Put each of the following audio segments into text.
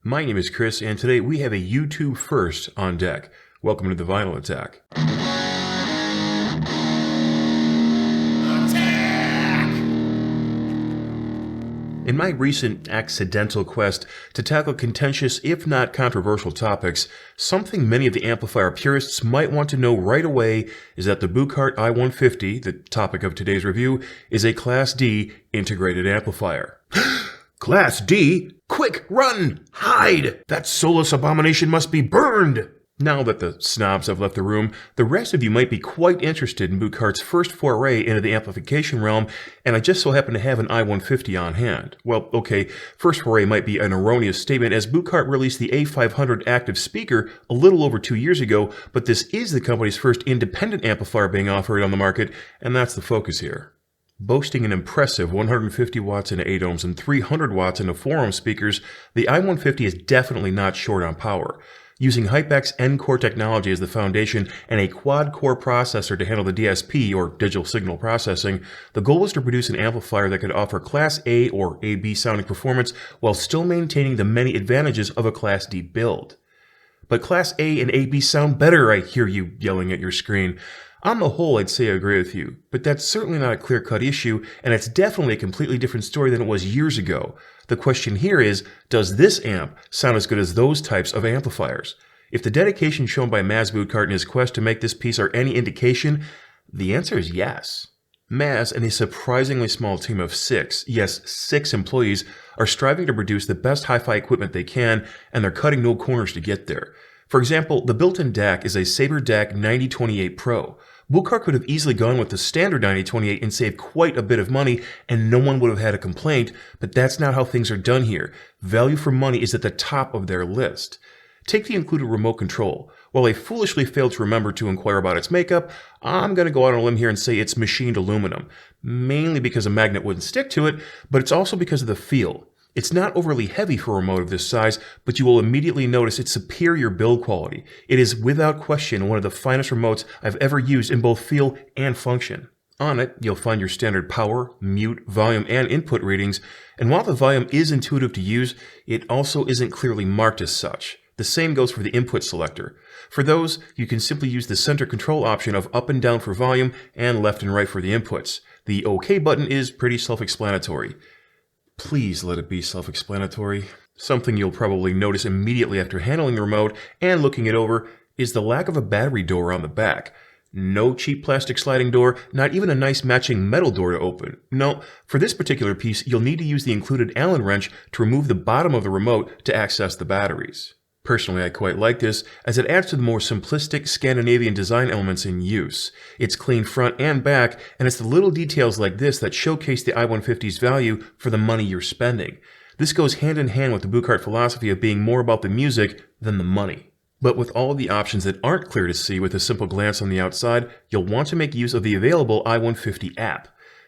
My name is Chris, and today we have a YouTube first on deck. Welcome to the Vinyl Attack. In my recent accidental quest to tackle contentious, if not controversial topics, something many of the amplifier purists might want to know right away is that the BUCHARDT I150, the topic of today's review, is a Class D integrated amplifier. Class D? Quick, run! Hide! That soulless abomination must be burned! Now that the snobs have left the room, the rest of you might be quite interested in BUCHART's first foray into the amplification realm, and I just so happen to have an I150 on hand. Well, okay, first foray might be an erroneous statement, as BUCHART released the A500 active speaker a little over 2 years ago, but this is the company's first independent amplifier being offered on the market, and that's the focus here. Boasting an impressive 150 watts into 8 ohms and 300 watts into 4 ohm speakers, the I150 is definitely not short on power. Using HyperX N-Core technology as the foundation and a quad-core processor to handle the DSP, or digital signal processing, the goal was to produce an amplifier that could offer Class A or AB sounding performance while still maintaining the many advantages of a Class D build. But Class A and AB sound better, I hear you yelling at your screen. On the whole, I'd say I agree with you, but that's certainly not a clear-cut issue, and it's definitely a completely different story than it was years ago. The question here is, does this amp sound as good as those types of amplifiers? If the dedication shown by Maz BUCHART in his quest to make this piece are any indication, the answer is yes. Maz and a surprisingly small team of 6 employees are striving to produce the best hi-fi equipment they can, and they're cutting no corners to get there. For example, the built-in DAC is a Sabre DAC 9028 Pro. BUCHART could have easily gone with the standard 9028 and saved quite a bit of money, and no one would have had a complaint, but that's not how things are done here. Value for money is at the top of their list. Take the included remote control. While I foolishly failed to remember to inquire about its makeup, I'm going to go out on a limb here and say it's machined aluminum, mainly because a magnet wouldn't stick to it, but it's also because of the feel. It's not overly heavy for a remote of this size, but you will immediately notice its superior build quality. It is without question one of the finest remotes I've ever used in both feel and function. On it, you'll find your standard power, mute, volume, and input readings, and while the volume is intuitive to use, it also isn't clearly marked as such. The same goes for the input selector. For those, you can simply use the center control option of up and down for volume and left and right for the inputs. The OK button is pretty self-explanatory. Please let it be self-explanatory. Something you'll probably notice immediately after handling the remote and looking it over is the lack of a battery door on the back. No cheap plastic sliding door, not even a nice matching metal door to open. No, for this particular piece, you'll need to use the included Allen wrench to remove the bottom of the remote to access the batteries. Personally, I quite like this, as it adds to the more simplistic Scandinavian design elements in use. It's clean front and back, and it's the little details like this that showcase the I150's value for the money you're spending. This goes hand in hand with the BUCHART philosophy of being more about the music than the money. But with all of the options that aren't clear to see with a simple glance on the outside, you'll want to make use of the available I150 app.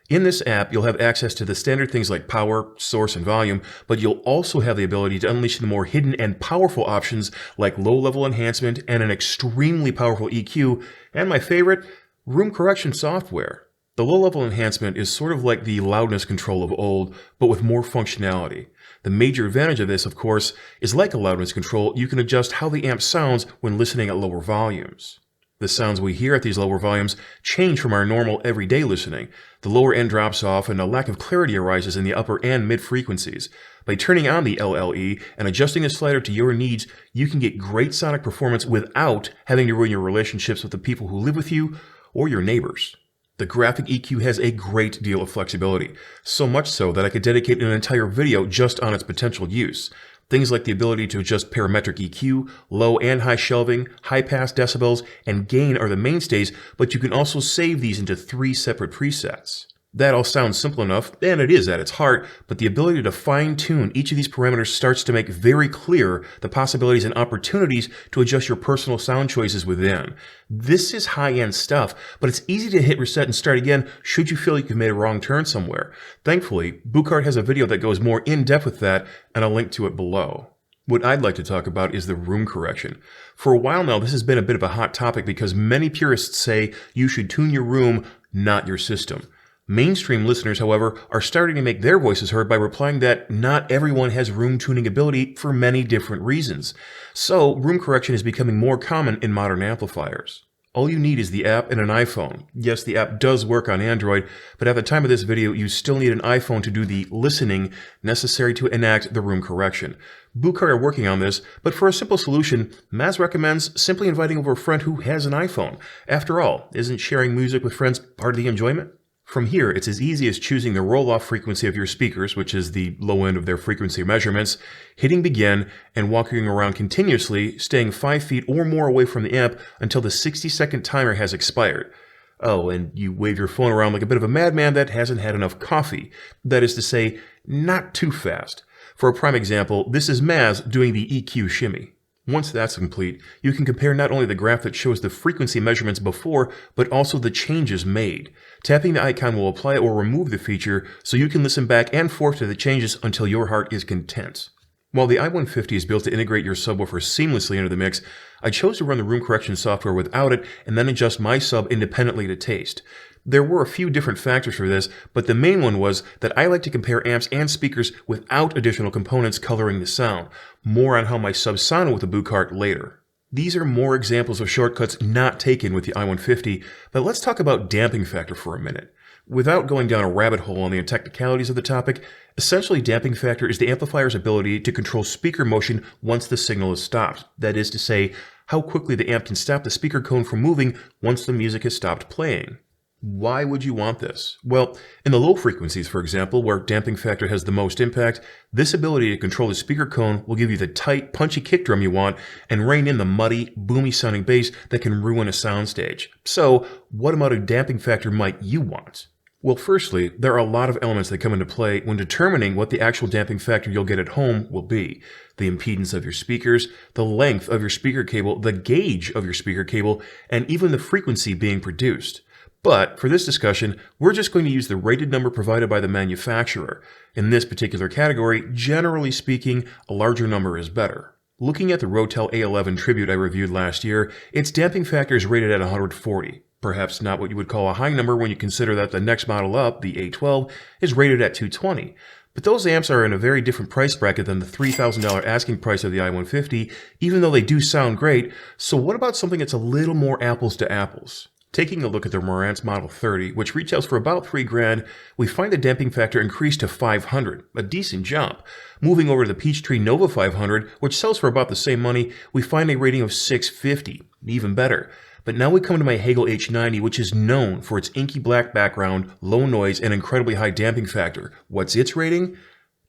In this app, you'll have access to the standard things like power, source, and volume, but you'll also have the ability to unleash the more hidden and powerful options like low-level enhancement and an extremely powerful EQ, and my favorite, room correction software. The low-level enhancement is sort of like the loudness control of old, but with more functionality. The major advantage of this, of course, is like a loudness control, you can adjust how the amp sounds when listening at lower volumes. The sounds we hear at these lower volumes change from our normal everyday listening. The lower end drops off and a lack of clarity arises in the upper and mid frequencies. By turning on the LLE and adjusting the slider to your needs, you can get great sonic performance without having to ruin your relationships with the people who live with you or your neighbors. The graphic EQ has a great deal of flexibility, so much so that I could dedicate an entire video just on its potential use. Things like the ability to adjust parametric EQ, low and high shelving, high pass decibels, and gain are the mainstays, but you can also save these into 3 separate presets. That all sounds simple enough, and it is at its heart, but the ability to fine-tune each of these parameters starts to make very clear the possibilities and opportunities to adjust your personal sound choices within. This is high-end stuff, but it's easy to hit reset and start again should you feel like you've made a wrong turn somewhere. Thankfully, BUCHART has a video that goes more in-depth with that, and I'll link to it below. What I'd like to talk about is the room correction. For a while now, this has been a bit of a hot topic because many purists say you should tune your room, not your system. Mainstream listeners, however, are starting to make their voices heard by replying that not everyone has room tuning ability for many different reasons. So, room correction is becoming more common in modern amplifiers. All you need is the app and an iPhone. Yes, the app does work on Android, but at the time of this video, you still need an iPhone to do the listening necessary to enact the room correction. BUCHARTT are working on this, but for a simple solution, Maz recommends simply inviting over a friend who has an iPhone. After all, isn't sharing music with friends part of the enjoyment? From here, it's as easy as choosing the roll-off frequency of your speakers, which is the low end of their frequency measurements, hitting begin, and walking around continuously, staying 5 feet or more away from the amp until the 60-second timer has expired. Oh, and you wave your phone around like a bit of a madman that hasn't had enough coffee. That is to say, not too fast. For a prime example, this is Maz doing the EQ shimmy. Once that's complete, you can compare not only the graph that shows the frequency measurements before, but also the changes made. Tapping the icon will apply or remove the feature, so you can listen back and forth to the changes until your heart is content. While the I150 is built to integrate your subwoofer seamlessly into the mix, I chose to run the room correction software without it and then adjust my sub independently to taste. There were a few different factors for this, but the main one was that I like to compare amps and speakers without additional components coloring the sound. More on how my sub sounded with the BUCHARTT later. These are more examples of shortcuts not taken with the I150, but let's talk about damping factor for a minute. Without going down a rabbit hole on the technicalities of the topic, essentially damping factor is the amplifier's ability to control speaker motion once the signal is stopped. That is to say, how quickly the amp can stop the speaker cone from moving once the music has stopped playing. Why would you want this? Well, in the low frequencies, for example, where damping factor has the most impact, this ability to control the speaker cone will give you the tight, punchy kick drum you want and rein in the muddy, boomy sounding bass that can ruin a soundstage. So, what amount of damping factor might you want? Well, firstly, there are a lot of elements that come into play when determining what the actual damping factor you'll get at home will be. The impedance of your speakers, the length of your speaker cable, the gauge of your speaker cable, and even the frequency being produced. But for this discussion, we're just going to use the rated number provided by the manufacturer. In this particular category, generally speaking, a larger number is better. Looking at the Rotel A11 Tribute I reviewed last year, its damping factor is rated at 140. Perhaps not what you would call a high number when you consider that the next model up, the A12, is rated at 220. But those amps are in a very different price bracket than the $3,000 asking price of the I150, even though they do sound great. So what about something that's a little more apples to apples? Taking a look at the Marantz Model 30, which retails for about $3,000, we find the damping factor increased to 500, a decent jump. Moving over to the Peachtree Nova 500, which sells for about the same money, we find a rating of 650, even better. But now we come to my Hagel H90, which is known for its inky black background, low noise, and incredibly high damping factor. What's its rating?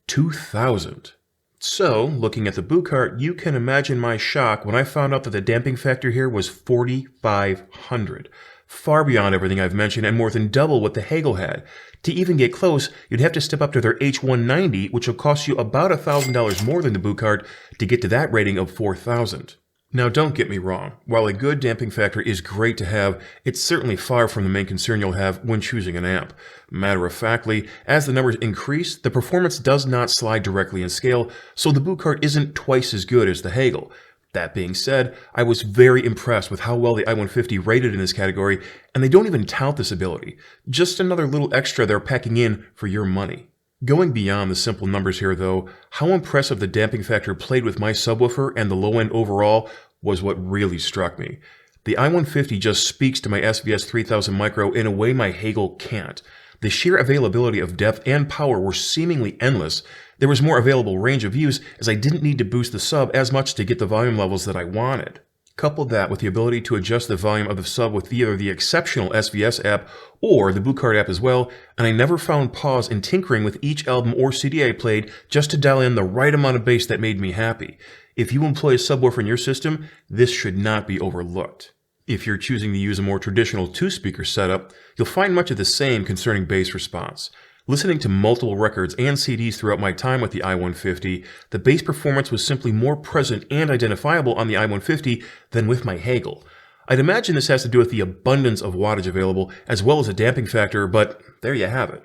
2,000. So, looking at the BUCHARTT, you can imagine my shock when I found out that the damping factor here was 4,500. Far beyond everything I've mentioned and more than double what the Hagel had. To even get close, you'd have to step up to their H190, which will cost you about $1,000 more than the BUCHARTT to get to that rating of 4,000. Now don't get me wrong, while a good damping factor is great to have, it's certainly far from the main concern you'll have when choosing an amp. Matter of factly, as the numbers increase, the performance does not slide directly in scale, so the BUCHARTT isn't twice as good as the Hagel. That being said, I was very impressed with how well the I150 rated in this category, and they don't even tout this ability. Just another little extra they're packing in for your money. Going beyond the simple numbers here though, how impressive the damping factor played with my subwoofer and the low end overall was what really struck me. The I150 just speaks to my SVS 3000 Micro in a way my Hagel can't. The sheer availability of depth and power were seemingly endless. There was more available range of use as I didn't need to boost the sub as much to get the volume levels that I wanted. Couple that with the ability to adjust the volume of the sub with either the exceptional SVS app or the BUCHARTT app as well, and I never found pause in tinkering with each album or CD I played just to dial in the right amount of bass that made me happy. If you employ a subwoofer in your system, this should not be overlooked. If you're choosing to use a more traditional two-speaker setup, you'll find much of the same concerning bass response. Listening to multiple records and CDs throughout my time with the I150, the bass performance was simply more present and identifiable on the I150 than with my Hagel. I'd imagine this has to do with the abundance of wattage available as well as a damping factor, but there you have it.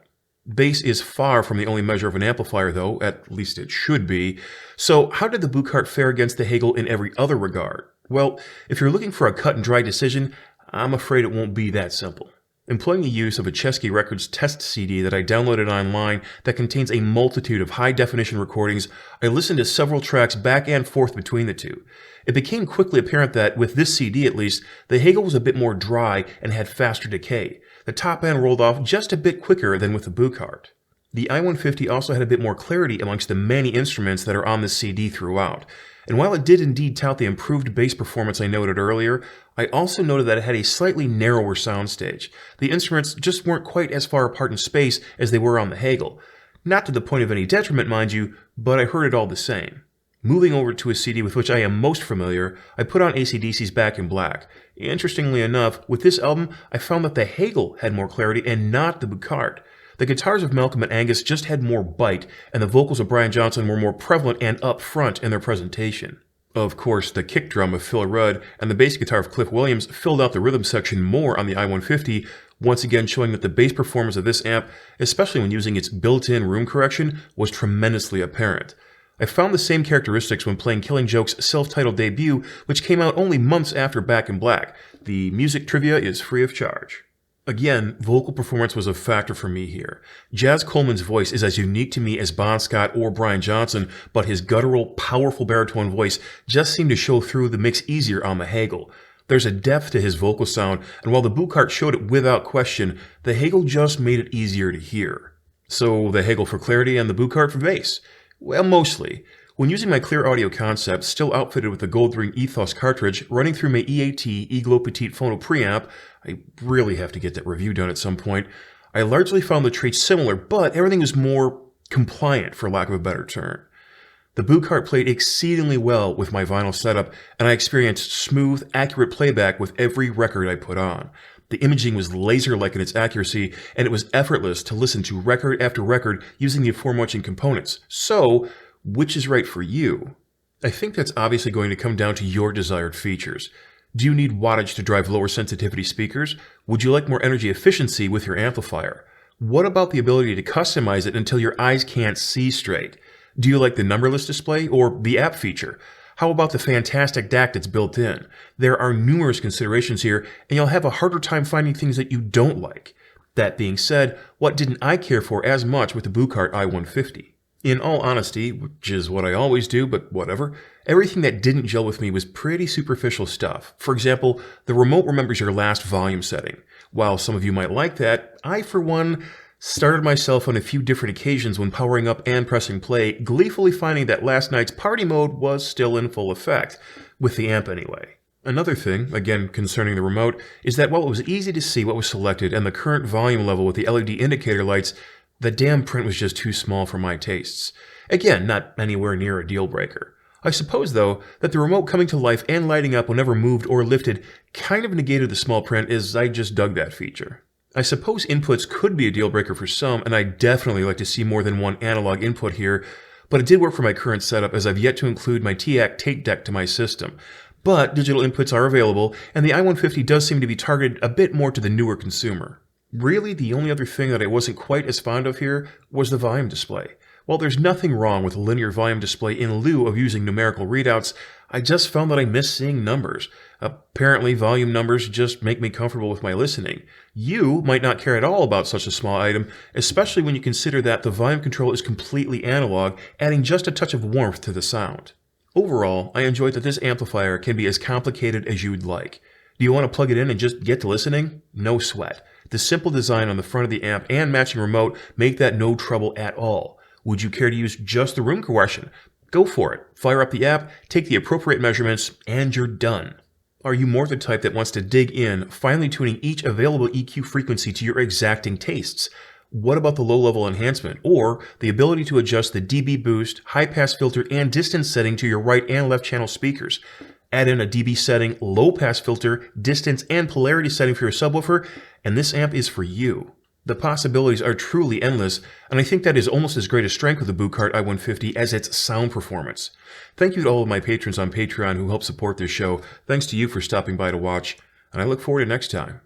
Bass is far from the only measure of an amplifier though, at least it should be. So how did the BUCHARTT fare against the Hagel in every other regard? Well, if you're looking for a cut and dry decision, I'm afraid it won't be that simple. Employing the use of a Chesky Records test CD that I downloaded online that contains a multitude of high-definition recordings, I listened to several tracks back and forth between the two. It became quickly apparent that, with this CD at least, the Hagel was a bit more dry and had faster decay. The top end rolled off just a bit quicker than with the BUCHART. The I150 also had a bit more clarity amongst the many instruments that are on this CD throughout. And while it did indeed tout the improved bass performance I noted earlier, I also noted that it had a slightly narrower soundstage. The instruments just weren't quite as far apart in space as they were on the Hagel. Not to the point of any detriment, mind you, but I heard it all the same. Moving over to a CD with which I am most familiar, I put on AC/DC's Back in Black. Interestingly enough, with this album, I found that the Hagel had more clarity and not the BUCHART. The guitars of Malcolm and Angus just had more bite, and the vocals of Brian Johnson were more prevalent and upfront in their presentation. Of course, the kick drum of Phil Rudd and the bass guitar of Cliff Williams filled out the rhythm section more on the I150, once again showing that the bass performance of this amp, especially when using its built-in room correction, was tremendously apparent. I found the same characteristics when playing Killing Joke's self-titled debut, which came out only months after Back in Black. The music trivia is free of charge. Again, vocal performance was a factor for me here. Jazz Coleman's voice is as unique to me as Bon Scott or Brian Johnson, but his guttural, powerful baritone voice just seemed to show through the mix easier on the Hagel. There's a depth to his vocal sound, and while the BUCHART showed it without question, the Hagel just made it easier to hear. So the Hagel for clarity and the BUCHART for bass? Well, mostly. When using my Clear Audio Concept, still outfitted with the Gold Ring Ethos cartridge, running through my EAT Eglo Petite Phono preamp, I really have to get that review done at some point, I largely found the traits similar, but everything was more compliant, for lack of a better term. The BUCHART played exceedingly well with my vinyl setup, and I experienced smooth, accurate playback with every record I put on. The imaging was laser-like in its accuracy, and it was effortless to listen to record after record using the aforementioned components. So, which is right for you? I think that's obviously going to come down to your desired features. Do you need wattage to drive lower sensitivity speakers? Would you like more energy efficiency with your amplifier? What about the ability to customize it until your eyes can't see straight? Do you like the numberless display or the app feature? How about the fantastic DAC that's built in? There are numerous considerations here, and you'll have a harder time finding things that you don't like. That being said, what didn't I care for as much with the BUCHART I150? In all honesty, which is what I always do, but whatever, everything that didn't gel with me was pretty superficial stuff. For example, the remote remembers your last volume setting. While some of you might like that, I, for one, started myself on a few different occasions when powering up and pressing play, gleefully finding that last night's party mode was still in full effect, with the amp anyway. Another thing, again concerning the remote, is that while it was easy to see what was selected and the current volume level with the LED indicator lights, the damn print was just too small for my tastes. Again, not anywhere near a deal breaker. I suppose, though, that the remote coming to life and lighting up whenever moved or lifted kind of negated the small print, as I just dug that feature. I suppose inputs could be a deal breaker for some, and I definitely like to see more than one analog input here, but it did work for my current setup as I've yet to include my TAC tape deck to my system. But digital inputs are available, and the i150 does seem to be targeted a bit more to the newer consumer. Really, the only other thing that I wasn't quite as fond of here was the volume display. While there's nothing wrong with a linear volume display in lieu of using numerical readouts, I just found that I miss seeing numbers. Apparently, volume numbers just make me comfortable with my listening. You might not care at all about such a small item, especially when you consider that the volume control is completely analog, adding just a touch of warmth to the sound. Overall, I enjoyed that this amplifier can be as complicated as you'd like. Do you want to plug it in and just get to listening? No sweat. The simple design on the front of the amp and matching remote make that no trouble at all. Would you care to use just the room correction? Go for it. Fire up the app, take the appropriate measurements, and you're done. Are you more the type that wants to dig in, finely tuning each available EQ frequency to your exacting tastes? What about the low-level enhancement, or the ability to adjust the dB boost, high-pass filter, and distance setting to your right and left channel speakers? Add in a dB setting, low-pass filter, distance, and polarity setting for your subwoofer, and this amp is for you. The possibilities are truly endless, and I think that is almost as great a strength of the BUCHART I150 as its sound performance. Thank you to all of my patrons on Patreon who help support this show. Thanks to you for stopping by to watch, and I look forward to next time.